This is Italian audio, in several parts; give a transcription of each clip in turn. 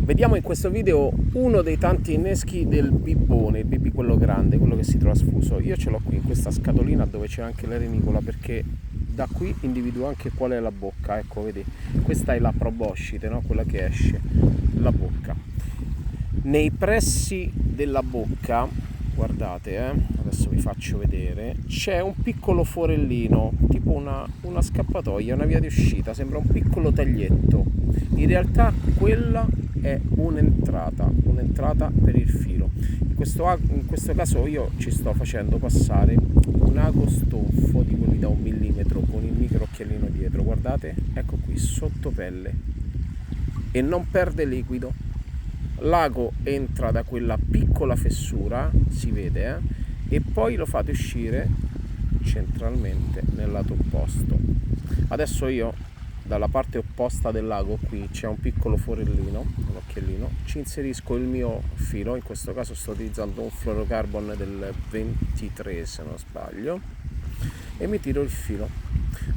Vediamo in questo video uno dei tanti inneschi del bibbone, il bibbi quello grande, quello che si trova sfuso. Io ce l'ho qui in questa scatolina dove c'è anche la renicola, perché da qui individuo anche qual è la bocca. Ecco, vedi, questa è la proboscite, no? Quella che esce, la bocca. Nei pressi della bocca, guardate, adesso vi faccio vedere, c'è un piccolo forellino, tipo una scappatoia, una via di uscita, sembra un piccolo taglietto. In realtà quella è un'entrata per il filo. In questo caso io ci sto facendo passare un ago stonfo di quelli da 1 millimetro con il micro occhialino dietro, guardate, ecco qui, sotto pelle, e non perde liquido. L'ago entra da quella piccola fessura, si vede, e poi lo fate uscire centralmente nel lato opposto. Adesso io dalla parte opposta del lago, qui c'è un piccolo forellino, un occhiellino, ci inserisco il mio filo, in questo caso sto utilizzando un fluorocarbon del 23 se non sbaglio, e mi tiro il filo.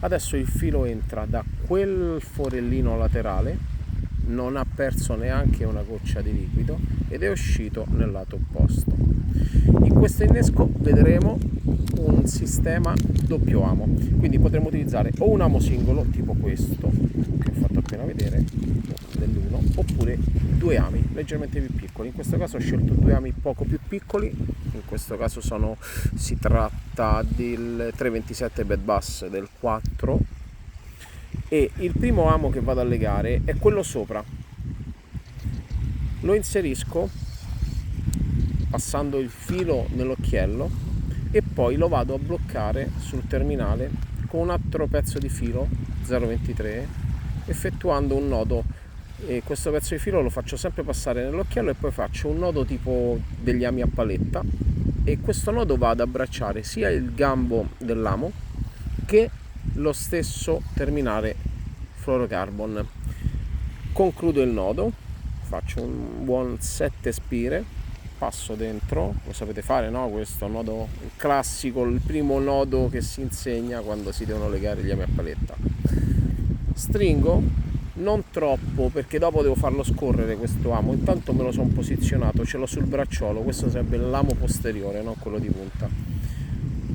Adesso il filo entra da quel forellino laterale, non ha perso neanche una goccia di liquido ed è uscito nel lato opposto. In questo innesco vedremo un sistema doppio amo, quindi potremo utilizzare o un amo singolo tipo questo che ho fatto appena vedere dell'1, oppure 2 ami leggermente più piccoli. In questo caso ho scelto 2 ami poco più piccoli, in questo caso si tratta del 327 bed bass del 4, e il primo amo che vado a legare è quello sopra. Lo inserisco passando il filo nell'occhiello e poi lo vado a bloccare sul terminale con un altro pezzo di filo 0,23, effettuando un nodo. E questo pezzo di filo lo faccio sempre passare nell'occhiello e poi faccio un nodo tipo degli ami a paletta, e questo nodo va ad abbracciare sia il gambo dell'amo che lo stesso terminale fluorocarbon. Concludo il nodo, faccio un buon 7 spire, passo dentro, lo sapete fare, no? Questo nodo classico, il primo nodo che si insegna quando si devono legare gli ami a paletta. Stringo, non troppo perché dopo devo farlo scorrere questo amo, intanto me lo sono posizionato, ce l'ho sul bracciolo, questo sarebbe l'amo posteriore, non quello di punta.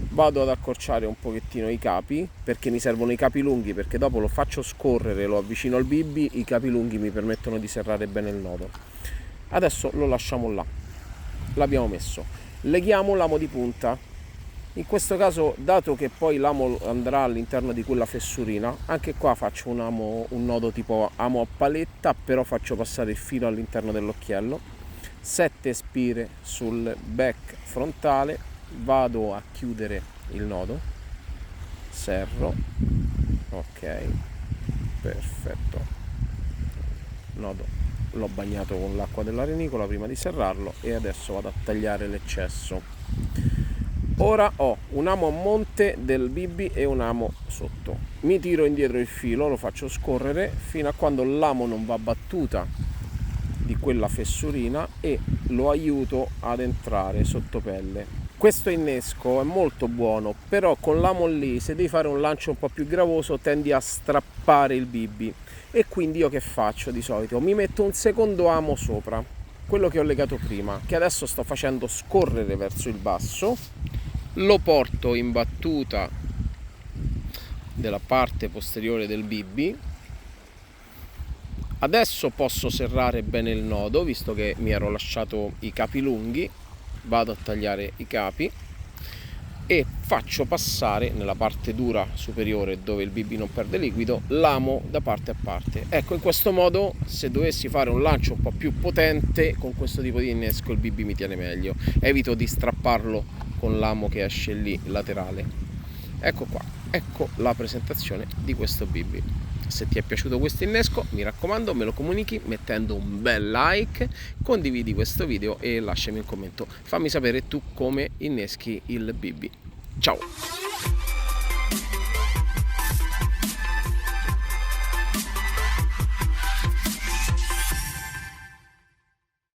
Vado ad accorciare un pochettino i capi, perché mi servono i capi lunghi, perché dopo lo faccio scorrere, lo avvicino al bibbi, i capi lunghi mi permettono di serrare bene il nodo. Adesso lo lasciamo là, l'abbiamo messo. Leghiamo l'amo di punta. In questo caso, dato che poi l'amo andrà all'interno di quella fessurina, anche qua faccio un nodo tipo amo a paletta, però faccio passare il filo all'interno dell'occhiello. 7 spire sul back frontale, vado a chiudere il nodo, serro, ok, perfetto, nodo l'ho bagnato con l'acqua della renicola prima di serrarlo e adesso vado a tagliare l'eccesso. Ora ho un amo a monte del bibbi e un amo sotto, mi tiro indietro il filo, lo faccio scorrere fino a quando l'amo non va battuta di quella fessurina e lo aiuto ad entrare sotto pelle. Questo innesco è molto buono, però con l'amo lì, se devi fare un lancio un po' più gravoso, tendi a strappare il bibbi, e quindi io che faccio di solito? Mi metto un secondo amo sopra, quello che ho legato prima, che adesso sto facendo scorrere verso il basso, lo porto in battuta della parte posteriore del bibbi. Adesso posso serrare bene il nodo, visto che mi ero lasciato i capi lunghi. Vado a tagliare i capi e faccio passare nella parte dura superiore, dove il bibbi non perde liquido, l'amo da parte a parte. Ecco, in questo modo, se dovessi fare un lancio un po' più potente con questo tipo di innesco, il bibbi mi tiene meglio, evito di strapparlo con l'amo che esce lì laterale. Ecco qua, ecco la presentazione di questo bibbi. Se ti è piaciuto questo innesco, mi raccomando, me lo comunichi mettendo un bel like, condividi questo video e lasciami un commento. Fammi sapere tu come inneschi il bibbi. Ciao!